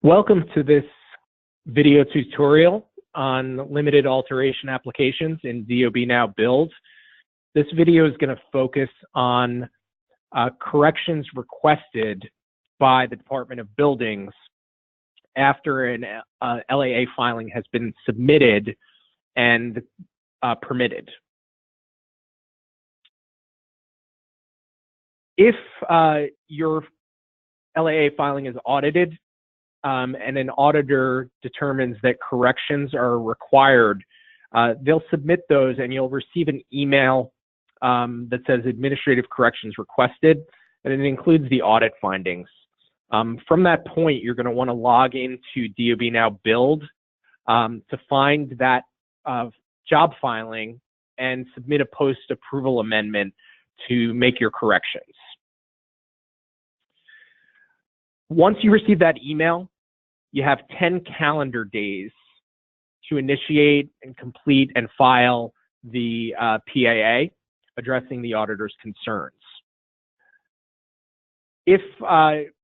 Welcome to this video tutorial on limited alteration applications in DOB Now Build. This video is going to focus on corrections requested by the Department of Buildings after an LAA filing has been submitted and permitted. If your LAA filing is audited, and an auditor determines that corrections are required, they'll submit those and you'll receive an email that says administrative corrections requested, and it includes the audit findings. From that point, you're going to want to log into DOB Now Build to find that job filing and submit a post-approval amendment to make your corrections. Once you receive that email, you have 10 calendar days to initiate and complete and file the PAA addressing the auditor's concerns. If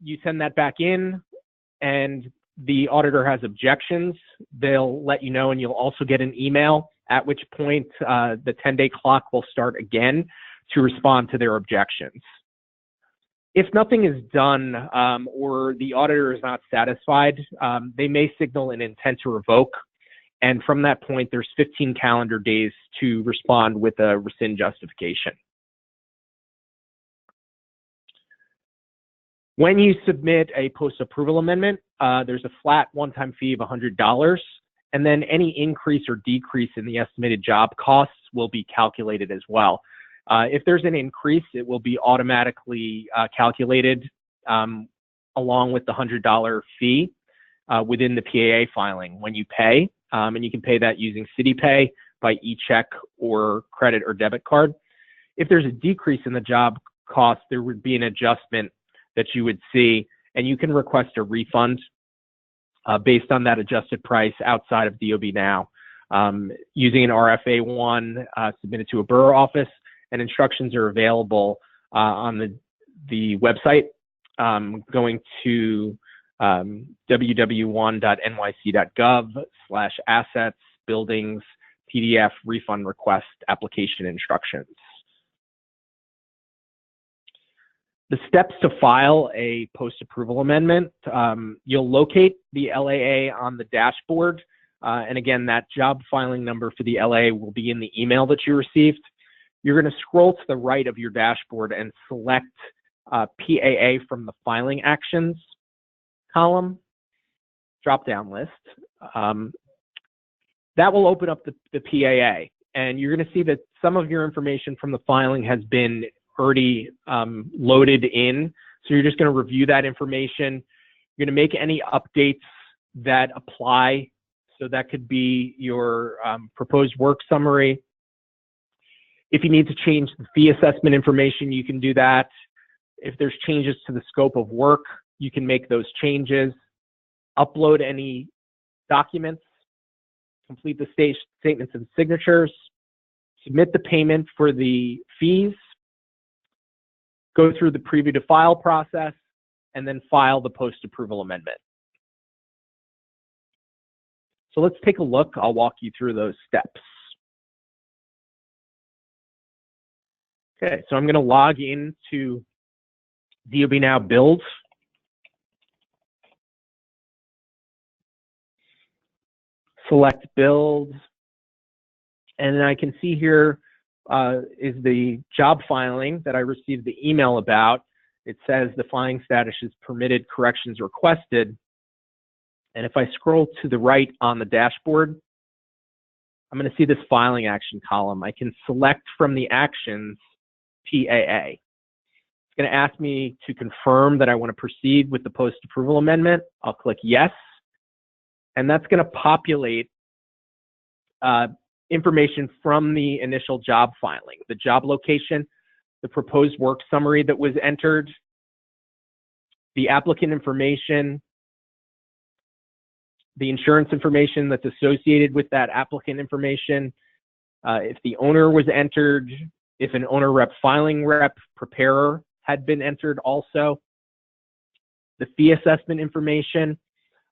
you send that back in and the auditor has objections, they'll let you know, and you'll also get an email, at which point the 10-day clock will start again to respond to their objections. If nothing is done or the auditor is not satisfied, they may signal an intent to revoke. And from that point, there's 15 calendar days to respond with a rescind justification. When you submit a post-approval amendment, there's a flat one-time fee of $100, and then any increase or decrease in the estimated job costs will be calculated as well. If there's an increase, it will be automatically calculated along with the $100 fee within the PAA filing when you pay, and you can pay that using CityPay, by e-check, or credit or debit card. If there's a decrease in the job cost, there would be an adjustment that you would see, and you can request a refund based on that adjusted price outside of DOB Now using an RFA1 submitted to a borough office. And instructions are available on the website, going to www.nyc.gov/assets buildings PDF refund request application instructions. The steps to file a post-approval amendment, you'll locate the LAA on the dashboard. And again, that job filing number for the LAA will be in the email that you received. You're going to scroll to the right of your dashboard and select PAA from the filing actions column, drop-down list. That will open up the PAA, and you're going to see that some of your information from the filing has been already loaded in. So you're just going to review that information. You're going to make any updates that apply. So that could be your proposed work summary. If you need to change the fee assessment information, you can do that. If there's changes to the scope of work, you can make those changes. Upload any documents, complete the statements and signatures, submit the payment for the fees, go through the preview to file process, and then file the post-approval amendment. So let's take a look. I'll walk you through those steps. Okay, so I'm going to log into DOB Now Build. Select Build. And then I can see here is the job filing that I received the email about. It says the filing status is permitted, corrections requested. And if I scroll to the right on the dashboard, I'm going to see this filing action column. I can select from the actions PAA. It's going to ask me to confirm that I want to proceed with the post-approval amendment. I'll click yes, and that's going to populate information from the initial job filing, the job location, the proposed work summary that was entered, the applicant information, the insurance information that's associated with that applicant information, if the owner was entered, if an owner rep, filing rep, preparer had been entered also, the fee assessment information,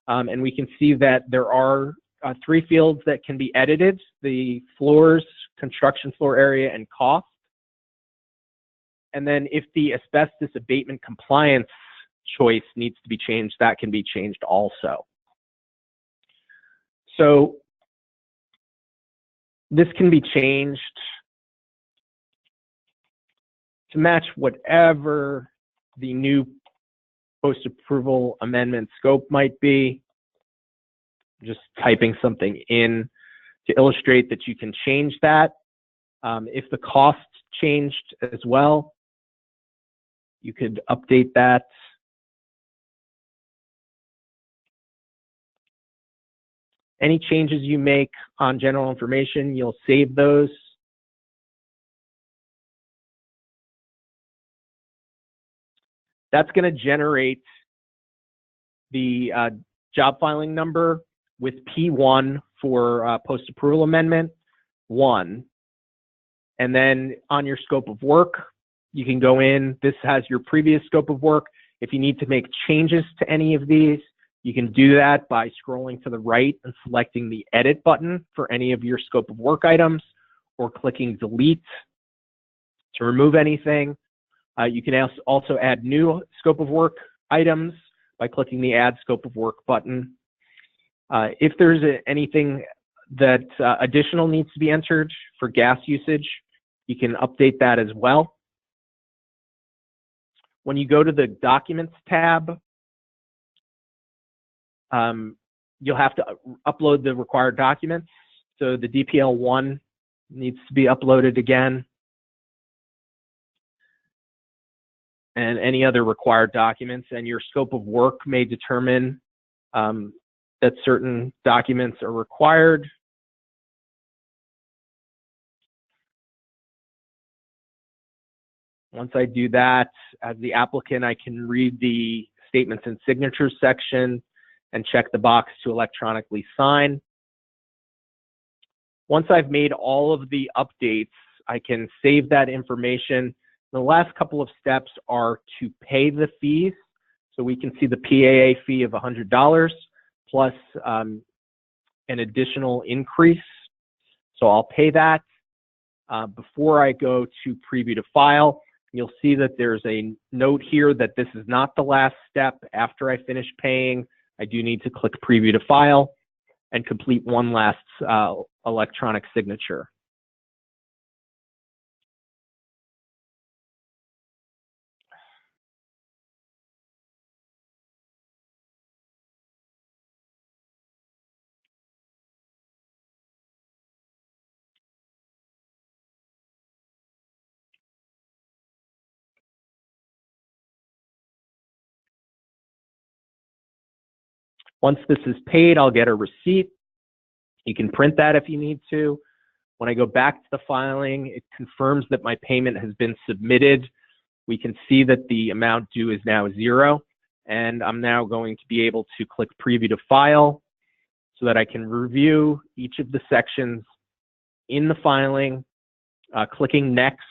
And we can see that there are 3 fields that can be edited: the floors, construction floor area, and cost. And then if the asbestos abatement compliance choice needs to be changed, that can be changed also. So this can be changed to match whatever the new post-approval amendment scope might be. Just typing something in to illustrate that you can change that. If the cost changed as well, you could update that. Any changes you make on general information, you'll save those. That's going to generate the job filing number with P1 for post-approval amendment 1. And then on your scope of work, you can go in. This has your previous scope of work. If you need to make changes to any of these, you can do that by scrolling to the right and selecting the edit button for any of your scope of work items, or clicking delete to remove anything. You can also add new scope of work items by clicking the add scope of work button. If there's anything that additional needs to be entered for gas usage, you can update that as well. When you go to the Documents tab, you'll have to upload the required documents. So the DPL1 needs to be uploaded again, and any other required documents. And your scope of work may determine that certain documents are required. Once I do that, as the applicant, I can read the statements and signatures section and check the box to electronically sign. Once I've made all of the updates, I can save that information. The last couple of steps are to pay the fees. So we can see the PAA fee of $100 plus an additional increase. So I'll pay that. Before I go to preview to file, you'll see that there's a note here that this is not the last step. After I finish paying, I do need to click preview to file and complete one last electronic signature. Once this is paid, I'll get a receipt. You can print that if you need to. When I go back to the filing, it confirms that my payment has been submitted. We can see that the amount due is now 0, and I'm now going to be able to click preview to file so that I can review each of the sections in the filing, clicking next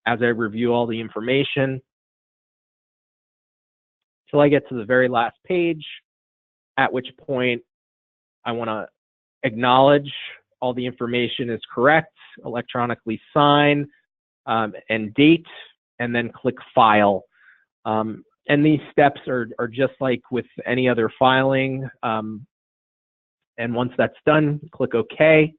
as I review all the information till I get to the very last page, at which point I want to acknowledge all the information is correct, electronically sign and date, and then click file. And these steps are just like with any other filing. And once that's done, click OK.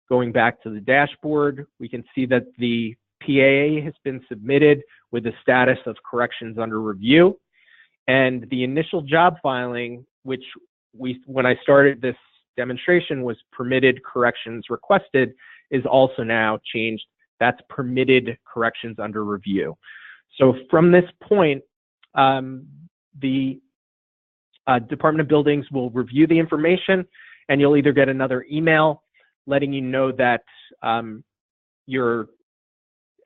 Going back to the dashboard, we can see that the PAA has been submitted with the status of corrections under review. And the initial job filing, which when I started this demonstration was permitted corrections requested, is also now changed. That's permitted corrections under review. So from this point, the Department of Buildings will review the information, and you'll either get another email letting you know that your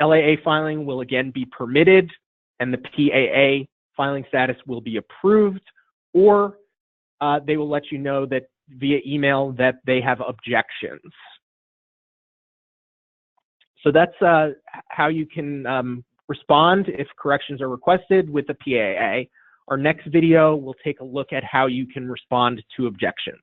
LAA filing will again be permitted and the PAA filing status will be approved, or they will let you know that via email that they have objections. So that's how you can respond if corrections are requested with the PAA. Our next video will take a look at how you can respond to objections.